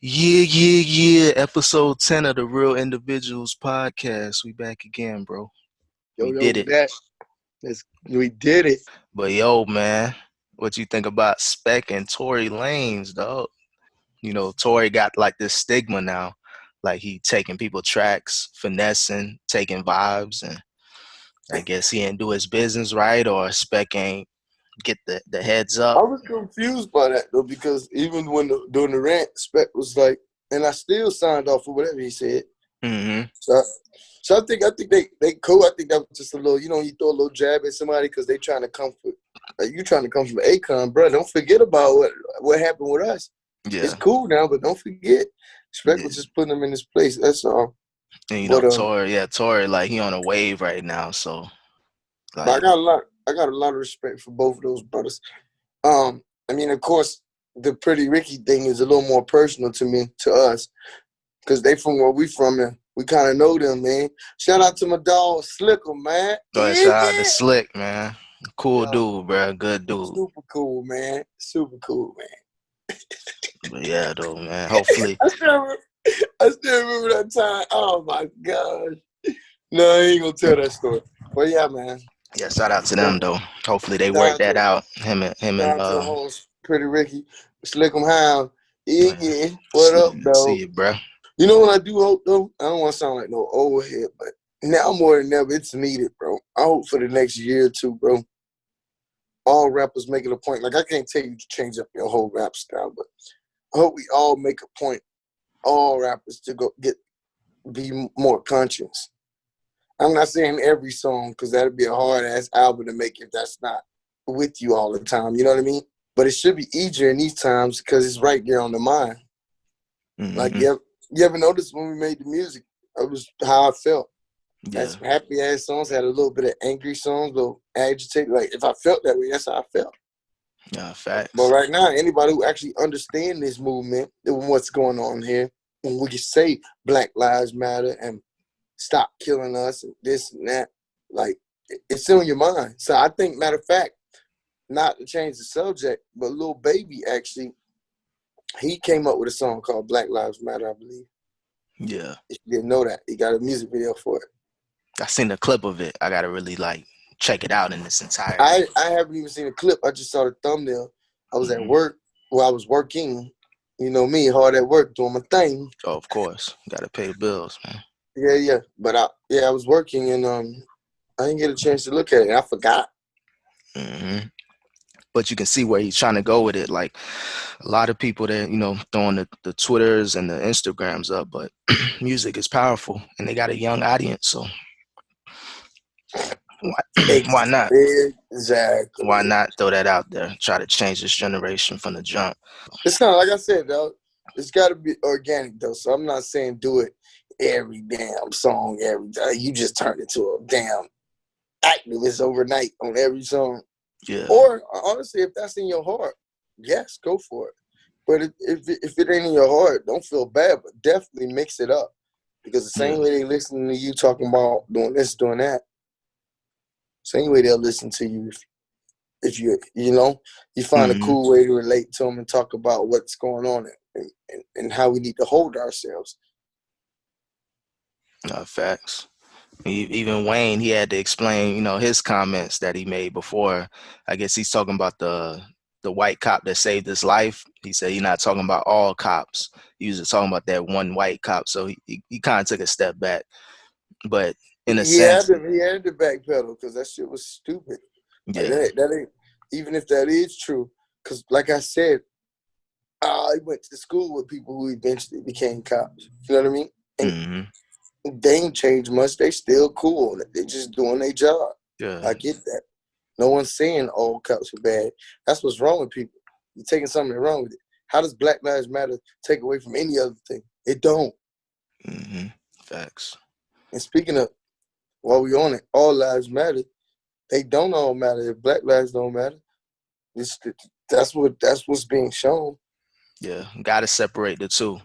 Yeah. Episode 10 of the Real Individuals podcast. We back again, bro. We Yo, did it. we did it. But yo, man, what you think about 6ix9ine and Tory Lanez, dog? You know, Tory got like this stigma now. Like he taking people tracks, finessing, taking vibes, and I guess he ain't do his business right or 6ix9ine ain't get the heads I up. was confused by that though, because even when during the rant, Spec was like, and I still signed off for whatever he said. Mm-hmm. So I think they cool. I think that was just a little, you throw a little jab at somebody because they trying to come for, like, you trying to come from Akon, bro. Don't forget about what happened with us. It's Yeah. cool now, but don't forget, Spec Yeah. was just putting him in his place. That's all. And you know, But Tory, like he on a wave right now, so but like I got a lot of respect for both of those brothers. I mean, of course, the Pretty Ricky thing is a little more personal to us, because they from where we from, and we kind of know them, man. Shout out to my dog Slicker, man. shout out to Slick, man. Cool Yo, dude, bro. Good dude. super cool, man. Super cool, man. But yeah, though, man. Hopefully. I still remember that time. Oh my gosh. No, I ain't gonna tell that story. But yeah, man. Yeah, shout out to them though. Hopefully they Shout work out that to out. Him and shout out to the host, Pretty Ricky, Slick 'em Hound. man, Yeah. What up, see dog? it, bro. You know what I do hope though? I don't want to sound like no old head, but now more than ever, it's needed, bro. I hope for the next year or two, bro, all rappers make it a point. Like, I can't tell you to change up your whole rap style, but I hope we all make a point, all rappers, to be more conscious. I'm not saying every song, because that'd be a hard ass album to make if that's not with you all the time. You know what I mean? But it should be easier in these times because it's right there on the mind. Like, Mm-hmm. you ever notice when we made the music, it was how I felt. Yeah. Had some happy ass songs, had a little bit of angry songs, a little agitated. Like, if I felt that way, that's how I felt. Yeah, facts. But right now, anybody who actually understands this movement and what's going on here, when we can say Black Lives Matter and stop killing us and this and that, like, it's on your mind. So I think, matter of fact, not to change the subject, but Lil Baby actually, he came up with a song called Black Lives Matter, I believe. Yeah. If you didn't know that, he got a music video for it. I seen the clip of it. I gotta really like check it out in its entirety. I haven't even seen a clip. I just saw the thumbnail. I was at work. Well, I was working. You know me, hard at work, doing my thing. Oh, of course. Gotta pay the bills, man. Yeah. But I was working, and I didn't get a chance to look at it. I forgot. Mm-hmm. But you can see where he's trying to go with it. Like a lot of people that, throwing the Twitters and the Instagrams up, but music is powerful and they got a young audience, so why not? Exactly. Why not throw that out there? Try to change this generation from the jump. It's not, like I said, though. It's got to be organic, though. So I'm not saying do it every damn song every day. You just turn it to a damn activist overnight on every song. Yeah. Or honestly, if that's in your heart, yes, go for it. But if it ain't in your heart, don't feel bad. But definitely mix it up, because the same way they listening to you talking about doing this, doing that, same way they'll listen to you if you find a cool way to relate to them and talk about what's going on and how we need to hold ourselves. Facts. Even Wayne, he had to explain, his comments that he made before. I guess he's talking about the white cop that saved his life. He said he's not talking about all cops. He was just talking about that one white cop. So he kind of took a step back. But in a sense, he had to backpedal, because that shit was stupid. Yeah. Like, that ain't, even if that is true, because like I said, I went to school with people who eventually became cops. You know what I mean? And they ain't changed much. They still cool. They just doing their job. Yeah. I get that. No one's saying all cops are bad. That's what's wrong with people. You're taking something wrong with it. How does Black Lives Matter take away from any other thing? It don't. Facts. And speaking of, while we on it, all lives matter. They don't all matter if Black lives don't matter. That's what's being shown. Yeah, gotta separate the two.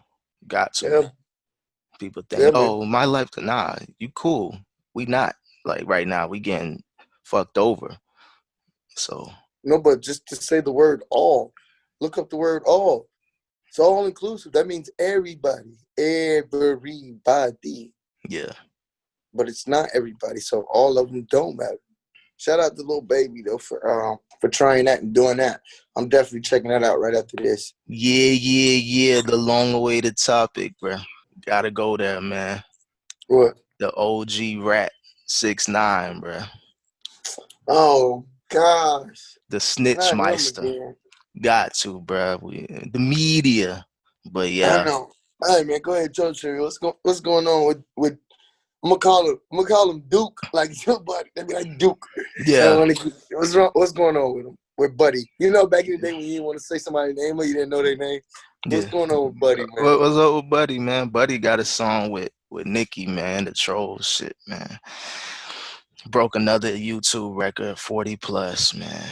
Got to. Yeah. People think, my life, nah, you cool. We not. Like right now, we getting fucked over. So. No, but just to say the word all, look up the word all. It's all inclusive. That means everybody. Everybody. Yeah. But it's not everybody. So all of them don't matter. Shout out to Lil Baby though for trying that and doing that. I'm definitely checking that out right after this. Yeah. The long awaited topic, bro. Gotta go there, man. What? The OG rat 6ix9ine, bro. Oh gosh. The Not him Snitchmeister. again. Got to, bro. The media. But I yeah. know. All right, man. Go ahead, Joe Cherry. What's going on with I'm gonna call him Duke like somebody. They be like Duke. Yeah. What's wrong? What's going on with him? With Buddy? You know, back in the day when you didn't want to say somebody's name or you didn't know their name. What's Yeah. going on with Buddy, man? What's up with Buddy, man? Buddy got a song with Nicki, man. The Trollz shit, man. Broke another YouTube record, 40 plus, man.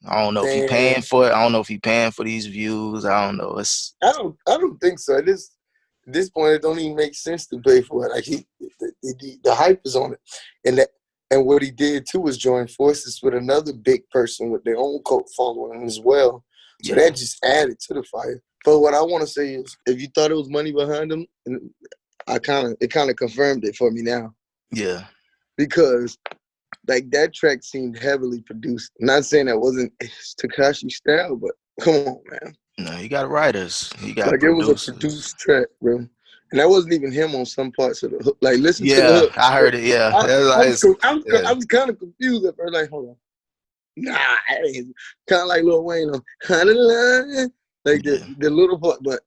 I don't know if he paying Damn. for it. I don't know if he paying for these views. I don't know. It's I don't think so. At this point, it don't even make sense to pay for it. Like the hype is on it, and what he did too was join forces with another big person with their own cult following as well. So yeah, that just added to the fire. But what I want to say is, if you thought it was money behind him, it kind of confirmed it for me now yeah. because like that track seemed heavily produced. I'm not saying that wasn't Tekashi style, but come on, man. No, he got writers. He got Like it was a producers. produced track, bro. And that wasn't even him on some parts of the hook. Like listen to the Yeah, hook. I heard it. Yeah, I, I was it's, yeah, I was kind of confused at first. Like, hold on, nah, kind of like Lil Wayne on kind of like yeah. the little part, but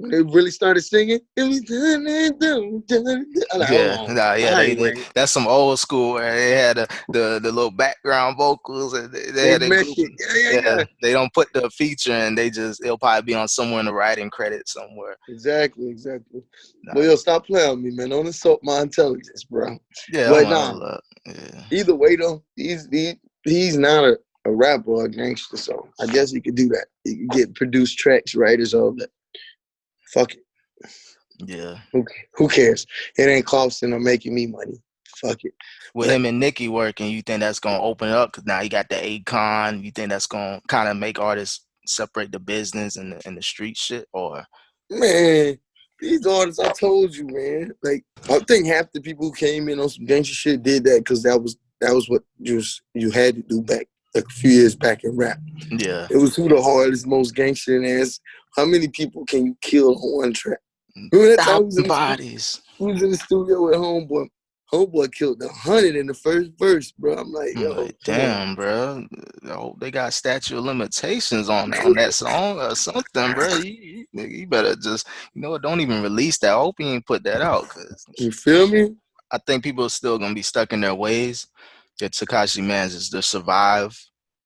when they really started singing, it was I'm like, hold Yeah, on, nah, all yeah, right, they Wayne, that's some old school where they had the little background vocals and they they had a meshed group. it. Yeah. Yeah, they don't put the feature and it'll probably be on somewhere in the writing credit somewhere. Exactly. But Nah, yo, stop playing with me, man. Don't insult my intelligence, bro. yeah, I'm But gonna nah, look. Yeah, either way though, he's not a rapper or a gangster, so I guess he could do that. He could get produced tracks, writers, all that. Fuck it. yeah. Who cares? It ain't costing or making me money. Fuck it. With But him and Nicki working, you think that's gonna open it up? Cause now you got the Akon. You think that's gonna kind of make artists separate the business and the street shit, or man, these artists, I told you, man. Like I think half the people who came in on some gangster shit did that because that was what you had to do back like a few years back in rap. yeah, It was who the hardest, most gangster ass. How many people can you kill on one track? Remember that time thousand bodies. we was in the studio with Homeboy. Homeboy killed 100 in the first verse, bro. I'm like, I'm yo, like, come on. damn, bro. I hope they got statute of limitations on that song or something, bro. You better just, don't even release that. I hope you ain't put that out, cause You feel me? I think people are still gonna be stuck in their ways. That Takashi manages to survive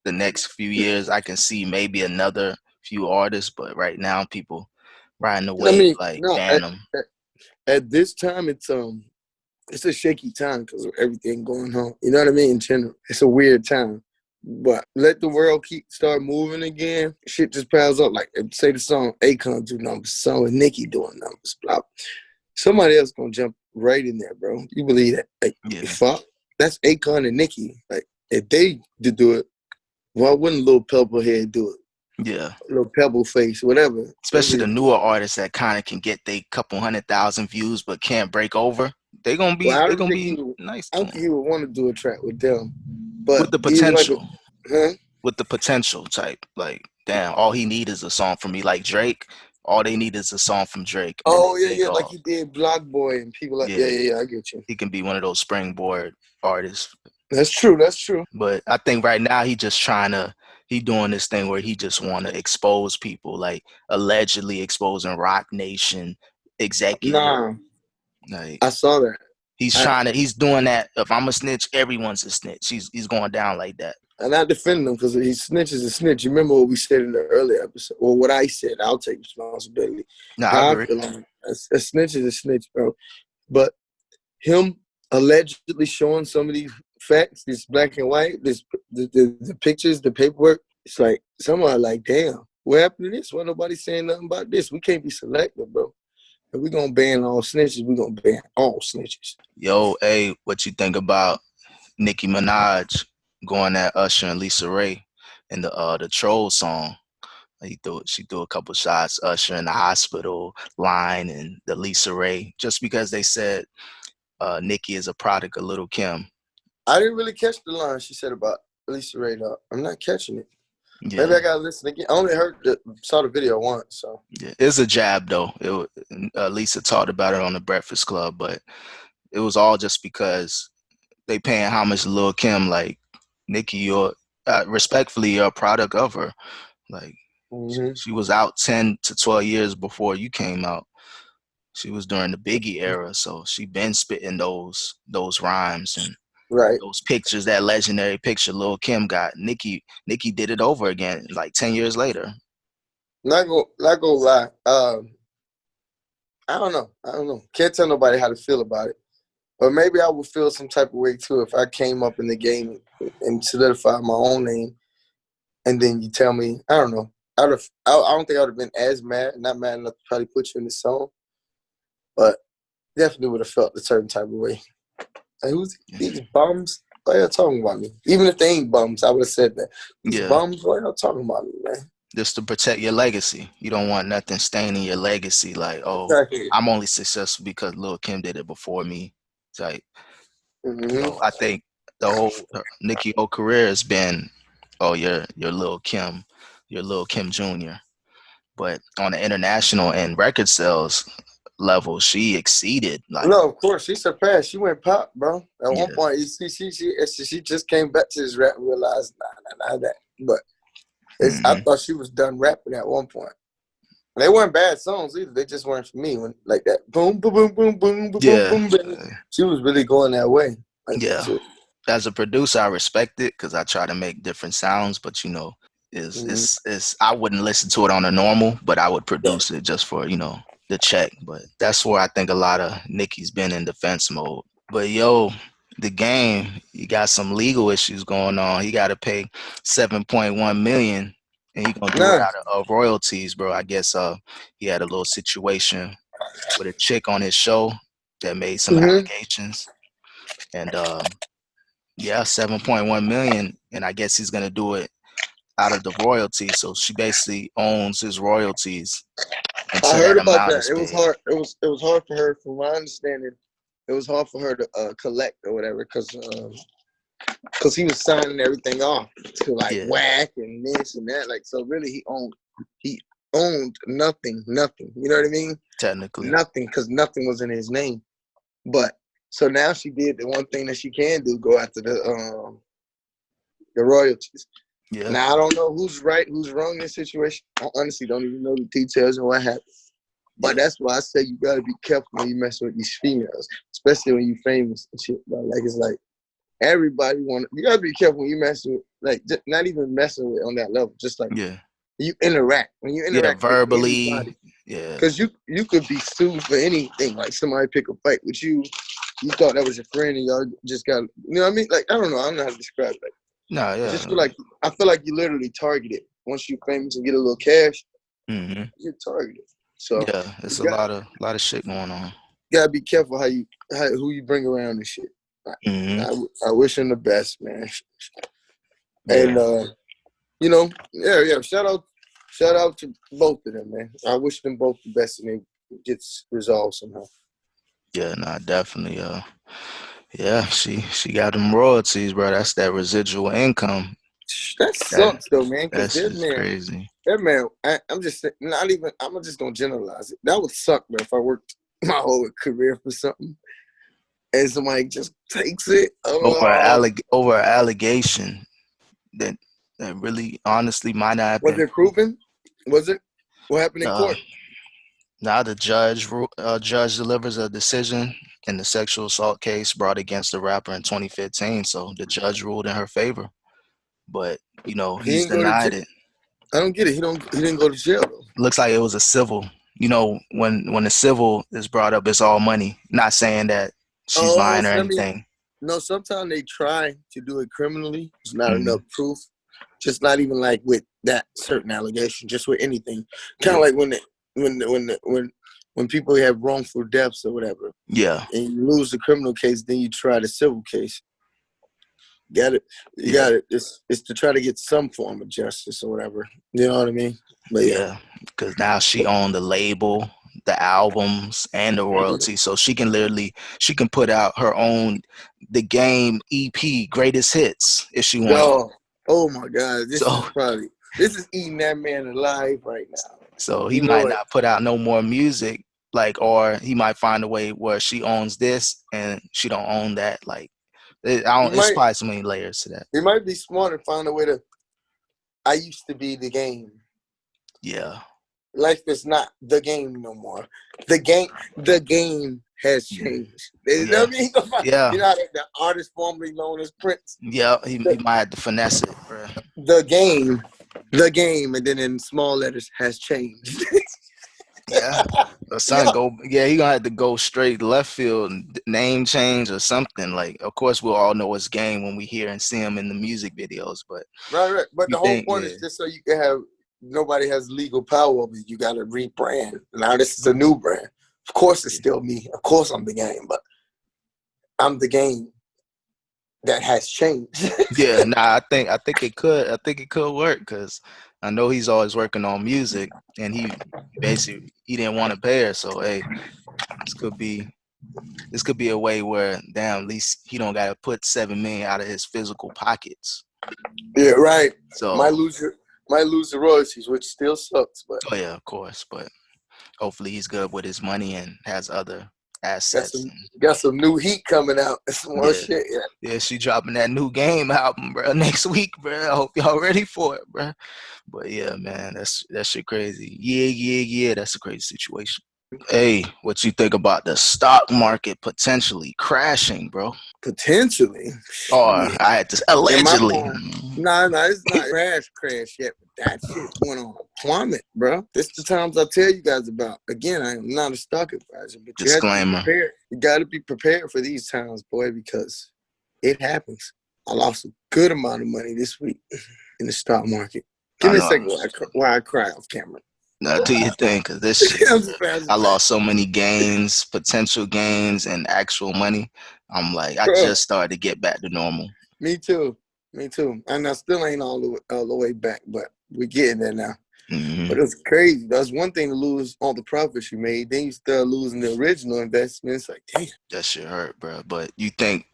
the next few years. I can see maybe another few artists, but right now people riding the I wave mean, like no, ban them. at this time it's a shaky time because of everything going on. You know what I mean? In general, it's a weird time. But let the world start moving again. Shit just piles up. Like say the song Akon do numbers, song with Nicki doing numbers. Blah. Somebody else gonna jump right in there, bro. You believe that? Like, Yeah, that's Akon and Nicki. Like if they did do it, why wouldn't Lil Pebble Head do it? yeah. Little Pebble Face, whatever. Especially the newer artists that kind of can get they couple 100,000 views but can't break over. They gonna Well, be they gonna be nice I to don't them think he would want to do a track with them. But with the he's like, potential. huh? With the potential type. Like, damn, all he need is a song from me. Like Drake, all they need is a song from Drake, and then Oh they yeah, take yeah, like off. he did Block Boy and people like Yeah, I get you. he can be one of those springboard artists. That's true. That's true. But I think right now he doing this thing where he just want to expose people, like allegedly exposing Rock Nation executive. Nah, Like I saw that. I he's doing that. If I'm a snitch, everyone's a snitch. He's going down like that. and I defend him because he snitches a snitch. You remember what we said in the earlier episode? Well, what I said. I'll take responsibility. No, I How I agree. feel on it. A snitch is a snitch, bro. But him allegedly showing some of these facts, this black and white, the pictures, the paperwork. It's like someone like, damn, what happened to this? Why nobody saying nothing about this? We can't be selective, bro. If we're gonna ban all snitches, we're gonna ban all snitches. Yo, hey, what you think about Nicki Minaj going at Usher and Lisa Raye in the Troll song? She threw a couple shots, Usher in the hospital line and the Lisa Raye, just because they said Nicki is a product of Little Kim. I didn't really catch the line she said about Lisa Ray, though. I'm not catching it. Maybe Yeah, I gotta listen again. I only saw the video once, so. yeah. It's a jab though. Lisa talked about it on the Breakfast Club, but it was all just because they paying homage to Lil Kim. Like, Nicki, you're respectfully, you're a product of her. Like, Mm-hmm. she was out 10 to 12 years before you came out. She was during the Biggie era, so she been spitting those rhymes and Right. those pictures. That legendary picture Lil Kim got. Nicki did it over again, like 10 years later. Not gonna lie. I don't know. Can't tell nobody how to feel about it. But maybe I would feel some type of way too if I came up in the game and solidified my own name, and then you tell me, I don't know. I don't think I would have been as mad, not mad enough to probably put you in the song, but definitely would have felt a certain type of way. Like, who's these bums? Why y'all talking about me? Even if they ain't bums, I would have said that. These Yeah, bums, why y'all talking about me, man? just to protect your legacy. You don't want nothing staining your legacy. Like, oh, Exactly. I'm only successful because Lil Kim did it before me. It's like, Mm-hmm. I think the whole Nicki whole career has been, oh, you're Lil Kim, you're Lil Kim Jr. But on the international and record sales level, she exceeded. Like, No, of course she surpassed. She went pop, bro. At one yeah, point, you see, she just came back to this rap and realized, nah, that. But I hmm thought she was done rapping at one point. They weren't bad songs either. They just weren't for me. When like that, boom, boom, boom, boom, boom, boom, boom, yeah, boom, boom. She was really going that way. Like that yeah. shit. As a producer, I respect it because I try to make different sounds. But is Mm-hmm. is I wouldn't listen to it on a normal, but I would Yeah. produce it just for the check. But that's where I think a lot of Nicki's been in defense mode. But yo, the game, he got some legal issues going on. He got to pay 7.1 million, and he gonna do it Nah. out of royalties, bro. I guess he had a little situation with a chick on his show that made some Mm-hmm. allegations, and yeah, 7.1 million, and I guess he's gonna do it out of the royalties. So she basically owns his royalties I until heard that about amount that. is It was paid. hard. It was hard for her, from my understanding. It was hard for her to collect or whatever, because he was signing everything off to like Yeah, whack and this and that. Like, so really, he owned nothing. You know what I mean? technically. Nothing, because nothing was in his name. But so now she did the one thing that she can do: go after the royalties. Yeah, Now I don't know who's right, who's wrong in this situation. I honestly don't even know the details of what happened. But yeah, that's why I say you gotta be careful when you mess with these females, especially when you famous and shit. Bro. Like, it's like everybody want. You gotta be careful when you messing with, like, just not even messing with on that level. Just like yeah, you interact when you yeah. interact with Verbally, anybody, yeah, because you could be sued for anything. Like, somebody pick a fight with you. You thought that was your friend, and y'all just got. You know what I mean? Like, I don't know. I don't know how to describe it. Like, no, I yeah. just feel like you literally targeted. Once you famous and get a little cash, hmm you're targeted. So Yeah, you it's a got lot of shit going on. gotta be careful who you bring around and shit. hmm I wish him the best, man. And Yeah, yeah. Shout out to both of them, man. I wish them both the best, and it gets resolved somehow. yeah, nah, definitely. Yeah, she got them royalties, bro. That's that residual income. That That sucks though, man. Because that's just crazy. that man. I'm just not even. I'm just gonna generalize it. That would suck, man. If I worked my whole career for something and somebody just takes it. Oh, Over an allegation that really honestly might not have was been it proven. proven? Was it? What happened in Uh, court? Now the judge delivers a decision in the sexual assault case brought against the rapper in 2015. So the judge ruled in her favor, but He he's didn't go to denied jail. it. I don't get it. He didn't go to jail though. Looks like it was a civil. When the civil is brought up, it's all money. Not saying that she's Oh, lying or so that means anything. no. Sometimes they try to do it criminally. It's not enough hmm proof. Just not even like with that certain allegation. Just with anything. Kind Yeah, of like when people have wrongful deaths or whatever, yeah, and you lose the criminal case, then you try the civil case. Got it. You Yeah, got it. It's to try to get some form of justice or whatever. You know what I mean? But yeah. yeah, because now she owned the label, the albums, and the royalties, so she can put out her own the game EP greatest hits if she wanted. Yo, oh my God, So this is eating that man alive right now. so he You might know it. not put out no more music, like, or he might find a way where she owns this and she don't own that. Like, I He don't. It's might probably so many layers to that. he might be smart and find a way to. I used to be the game. Yeah, Life is not the game no more. The game has changed. You know yeah, what I mean? yeah, You know how the artist formerly known as Prince. yeah. He might have to finesse it, bro. The game, the game, and then in small letters has changed. Yeah. The son Yeah, go, yeah, he gonna have to go straight left field and name change or something. Like, of course, we'll all know his game when we hear and see him in the music videos. But right. But you the whole think, point yeah, is just so you can have nobody has legal power over you. You got to rebrand. Now this is a new brand. Of course, it's still me. Of course, I'm the game, but I'm the game that has changed. yeah, nah, I think it could work because I know he's always working on music, and he basically he didn't want to pay her. So hey, this could be this could be a way where damn, at least he don't gotta put 7 million out of his physical pockets. Yeah, right. So Might lose your, might lose the royalties, which still sucks, but oh yeah, of course, but hopefully he's good with his money and has other got assets. some And got some new heat coming out. Some more yeah, shit. Yeah. yeah, she dropping that new game album, bro, next week, bro. I hope y'all ready for it, bro. But yeah, man, that shit crazy. Yeah. That's a crazy situation. Hey, what you think about the stock market potentially crashing, bro? Potentially. Or Yeah. I had to In my allegedly. mind, no, it's not crash yet, but that shit went on a plummet, bro. This the times I tell you guys about. Again, I am not a stock advisor, but you have to be Disclaimer. prepared. You got to be prepared for these times, boy, because it happens. I lost a good amount of money this week in the stock market. Give I me a know. second while I cry off camera. Now, do your thing, cause this shit, I'm just playing, I'm I just playing. lost so many gains, potential gains, and actual money. I'm like, I Bro, just started to get back to normal. me too. Me too. And I still ain't all the way back, but we're getting there now. Hmm. But it's crazy. That's one thing to lose all the profits you made. Then you start losing the original investments. Like, damn. That shit hurt, bro. But you think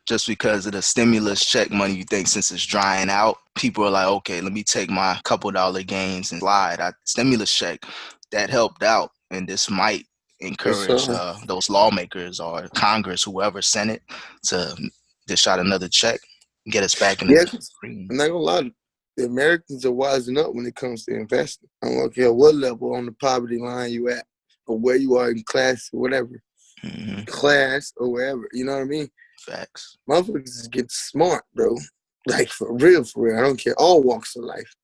just because of the stimulus check money, you think since it's drying out, people are like, okay, let me take my couple dollar gains and slide. Stimulus check that helped out, and this might It's encourage those lawmakers or Congress, whoever, Senate, to dish out another check, get us back in the yeah, 'cause green. I'm not gonna lie. The Americans are wising up when it comes to investing. I don't care what level on the poverty line you at, or where you are in class or whatever, Hmm. class or wherever. You know what I mean? Facts. Motherfuckers is getting smart, bro. Like for real, for real. I don't care. All walks of life.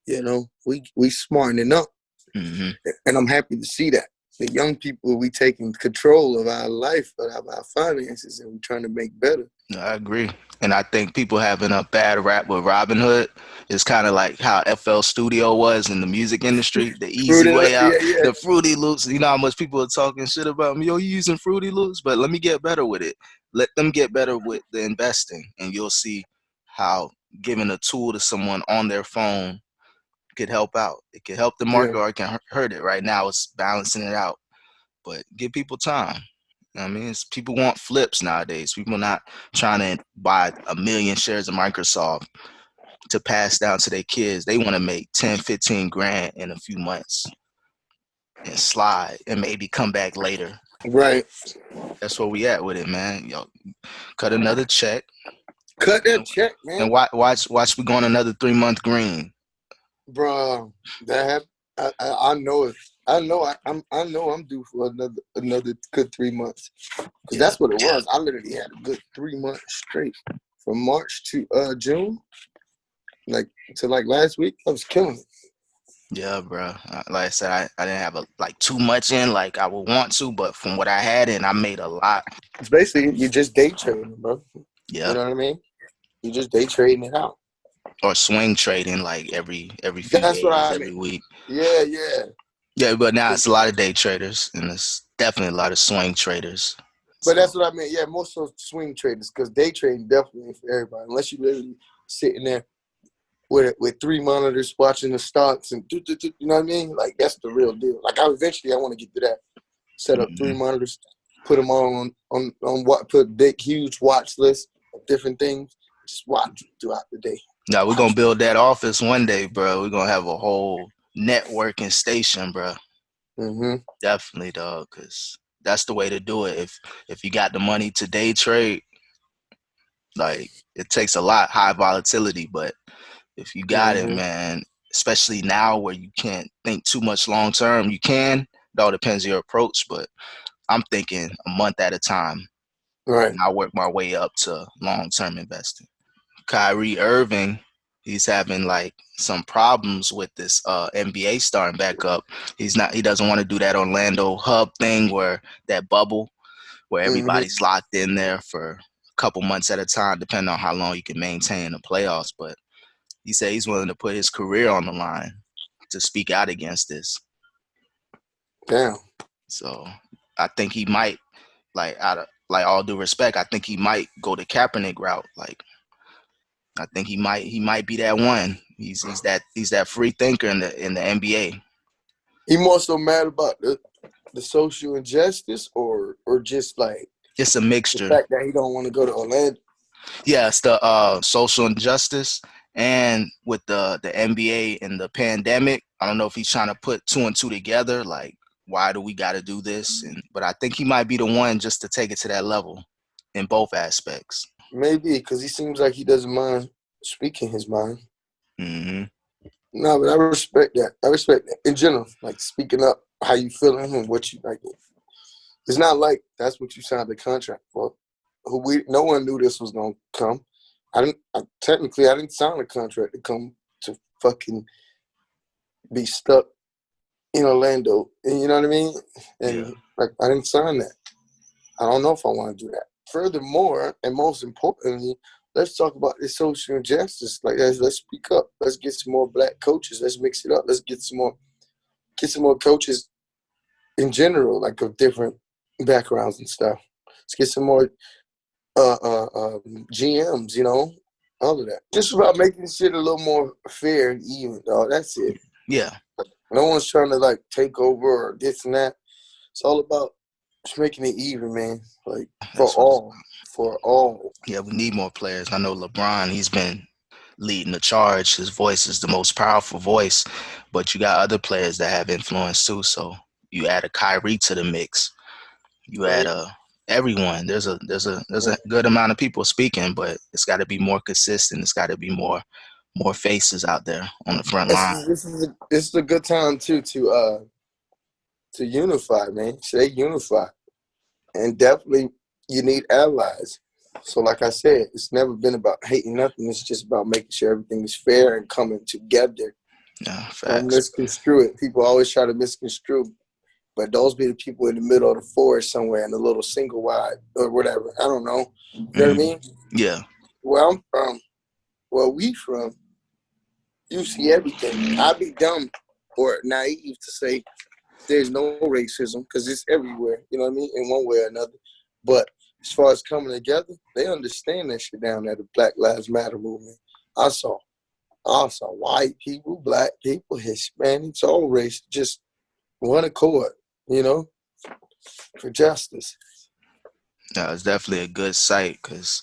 You know, we smartening up. Hmm. And I'm happy to see that. The young people, we taking control of our life, of our finances, and we're trying to make better. No, I agree. And I think people having a bad rap with Robin Hood is kind of like how FL Studio was in the music industry, the easy way out, Yeah. the Fruity Loops. You know how much people are talking shit about me? Yo, you using Fruity Loops? But let me get better with it. Let them get better with the investing, and you'll see how giving a tool to someone on their phone could help out. It could help the Yeah. market or it can hurt it. Right now, it's balancing it out. But give people time. I mean, people want flips nowadays. People not trying to buy 1 million shares of Microsoft to pass down to their kids. They want to make 10, 15 grand in a few months and slide and maybe come back later. Right. That's where we at with it, man. Yo, cut another check Cut that and, check, and man. watch we go on another 3 month green. Bro, that happened. I know it. I know I'm due for another good 3 months. Because Yeah, that's what it was. I literally had a good 3 months straight. From March to June, like to like last week, I was killing it. yeah, bro. Like I said, I didn't have like too much in like I would want to, but from what I had in, I made a lot. It's basically you just day trading, bro. You Yeah. know what I mean? You just day trading it out. Or swing trading like every few That's what days, I mean. every week. Yeah. Yeah, but now it's a lot of day traders and it's definitely a lot of swing traders. But So that's what I mean. Yeah, most of swing traders, because day trading definitely ain't for everybody. Unless you literally sitting there with 3 monitors watching the stocks and you know what I mean? Like that's the real deal. Like I want to get to that. Set up 3 monitors, put them all on what, put big huge watch list of different things. Just watch throughout the day. now we're gonna Watch. build that office one day, bro. We're gonna have a whole networking station, bro. Mm-hmm. Definitely, dog, because that's the way to do it. If you got the money to day trade, like it takes a lot high volatility, but if you got it, Mm-hmm. man, especially now where you can't think too much long term, you can. It all depends on your approach, but I'm thinking a month at a time, Right. and I work my way up to long term investing. Kyrie Irving, he's having like some problems with this NBA starting back up. He doesn't want to do that Orlando hub thing where that bubble where Mm-hmm. everybody's locked in there for a couple months at a time, depending on how long you can maintain the playoffs. But he said he's willing to put his career on the line to speak out against this. Damn. So I think he might, like out of like all due respect, I think he might go the Kaepernick route. Like I think he might be that one. He's that free thinker in the NBA. He more so mad about the social injustice or just like It's a the mixture. fact that he don't want to go to Orlando. Yeah, it's the social injustice and with the NBA and the pandemic. I don't know if he's trying to put two and two together. Like, why do we got to do this? But I think he might be the one just to take it to that level in both aspects. Maybe because he seems like he doesn't mind speaking his mind. Hmm. No, but I respect that. I respect that in general, like speaking up, how you feeling and what you like. It's not like that's what you signed the contract for. No one knew this was gonna come. Technically I didn't sign a contract to come to fucking be stuck in Orlando. And you know what I mean? Yeah. And like I didn't sign that. I don't know if I want to do that. Furthermore, and most importantly, let's talk about this social injustice. Like let's speak up. Let's get some more black coaches. Let's mix it up. Let's get some more coaches in general, like of different backgrounds and stuff. Let's get some more GMs, you know, all of that. Just about making shit a little more fair and even, dog. That's it. Yeah. No one's trying to like take over or this and that. It's all about just making it even, man. Like for That's what it's all, for all. Yeah, we need more players. I know LeBron, he's been leading the charge. His voice is the most powerful voice, but you got other players that have influence too. So you add a Kyrie to the mix. You add Right. a everyone. There's a good amount of people speaking, but it's got to be more consistent. It's got to be more faces out there on the front line. This is a good time too to unify, man. Stay unified, and definitely you need allies. So, like I said, it's never been about hating nothing. It's just about making sure everything is fair and coming together. Yeah, Don't facts. misconstrue it. People always try to misconstrue, but those be the people in the middle of the forest somewhere in a little single wide or whatever. I don't know. You know what I Hmm. mean? Yeah, Where I'm from, where we from, you see everything. I'd be dumb or naive to say there's no racism because it's everywhere. You know what I mean? In one way or another. But as far as coming together, they understand that shit down there, the Black Lives Matter movement. I saw white people, black people, Hispanics, all race, just one accord, you know, for justice. yeah, it's definitely a good sight because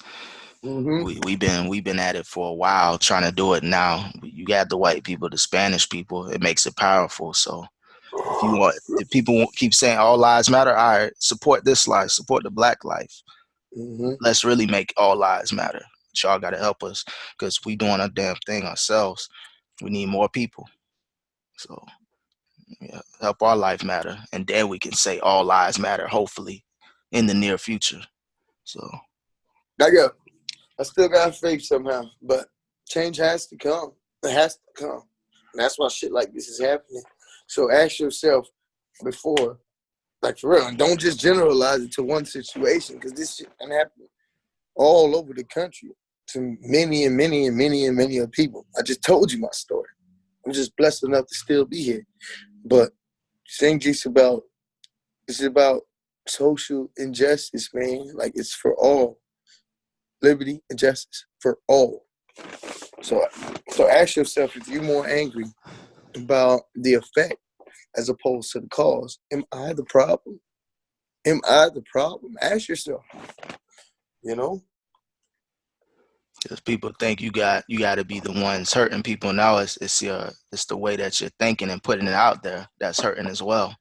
Mm-hmm. we've been at it for a while trying to do it. Now you got the white people, the Spanish people. It makes it powerful. So if people keep saying all lives matter, all right, support this life, support the black life. Mm-hmm. Let's really make all lives matter. But y'all got to help us because we doing a damn thing ourselves. We need more people. So yeah, help our life matter, and then we can say all lives matter. Hopefully, in the near future. So I still got faith somehow, but change has to come. It has to come. And that's why shit like this is happening. So ask yourself before, like for real, and don't just generalize it to one situation because this shit can happen all over the country to many and many and many and many of people. I just told you my story. I'm just blessed enough to still be here. But thing is about social injustice, man. Like it's for all. Liberty and justice for all. So so ask yourself if you're more angry about the effect as opposed to the cause. Am I the problem? Am I the problem? Ask yourself, you know? Because people think you got to be the ones hurting people. Now it's the way that you're thinking and putting it out there that's hurting as well.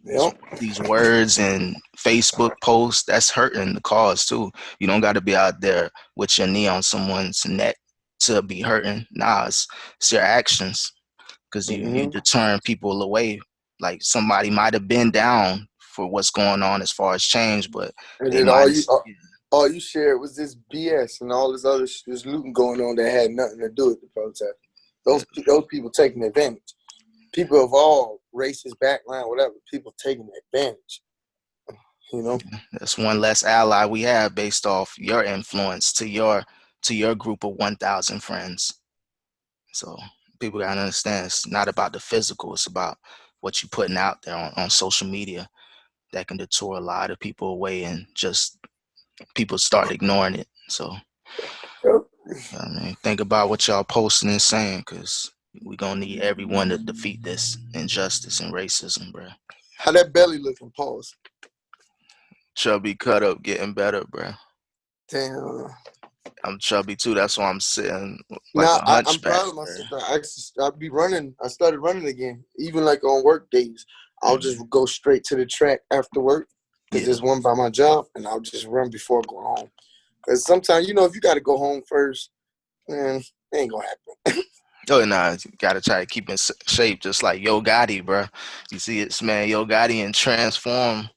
These Yep. these words and Facebook posts, that's hurting the cause too. You don't got to be out there with your knee on someone's neck to be hurting. Nah, it's your actions, because you Mm-hmm. deterring people away. Like somebody might have been down for what's going on as far as change, but And they then might have. all you shared was this BS and all this other this looting going on that had nothing to do with the protest. Those people taking advantage. People of all races, background, whatever. People taking advantage. You know. That's one less ally we have based off your influence to your group of 1,000 friends. So people gotta understand it's not about the physical, it's about what you're putting out there on social media that can detour a lot of people away and just people start ignoring it. So I mean, think about what y'all posting and saying, because we gonna need everyone to defeat this injustice and racism, bro. How that belly looking? Pause. Chubby cut up getting better, bro. Damn. I'm chubby too. That's why I'm sitting like Nah, a I'm hunchback, proud of bro. myself. I be running. I started running again, even like on work days. I'll just go straight to the track after work because Yeah. there's one by my job, and I'll just run before I go home. Because sometimes, if you got to go home first, man, it ain't gonna happen. Oh, nah, you gotta try to keep in shape, just like Yo Gotti, bro. You see it's man, Yo Gotti and transform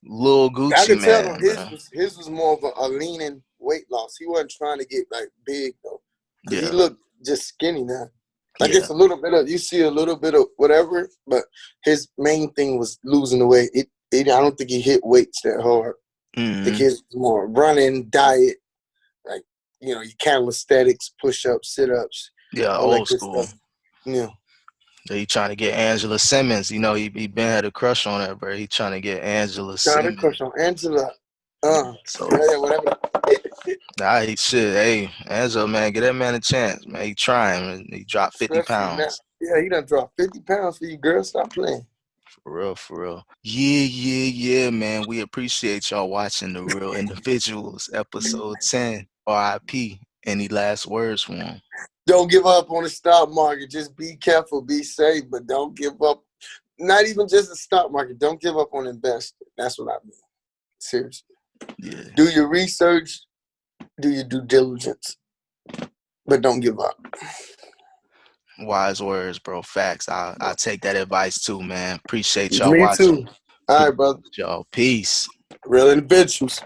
Lil I Gucci could tell though man, bro. his was more of a leaning weight loss. He wasn't trying to get like big though, because he Yeah, looked just skinny now. Like yeah, it's a little bit of you see a little bit of whatever, but his main thing was losing the weight. I don't think he hit weights that hard. I think mm-hmm. his was more running, diet, like your calisthenics, push ups, sit ups, Yeah, all that old good school. stuff. Yeah. So he trying to get Angela Simmons. He been had a crush on her, bro. He trying to get Angela Got a Simmons. crush on Angela. So Yeah, whatever. nah, he should. Hey, Angela, man, get that man a chance, man. He trying. Man. He dropped 50 Especially now. pounds. Yeah, he done dropped 50 pounds for you, girl. Stop playing. For real, for real. Yeah, yeah, yeah, man. We appreciate y'all watching The Real Individuals, episode 10. RIP. Any last words for him? Don't give up on the stock market. Just be careful, be safe, but don't give up. Not even just the stock market. Don't give up on investing. That's what I mean. Seriously. Yeah. Do your research, do your due diligence, but don't give up. Wise words, bro. Facts. I take that advice too, man. Appreciate y'all Me watching. too. All right, brother. Y'all. Peace. Real individuals.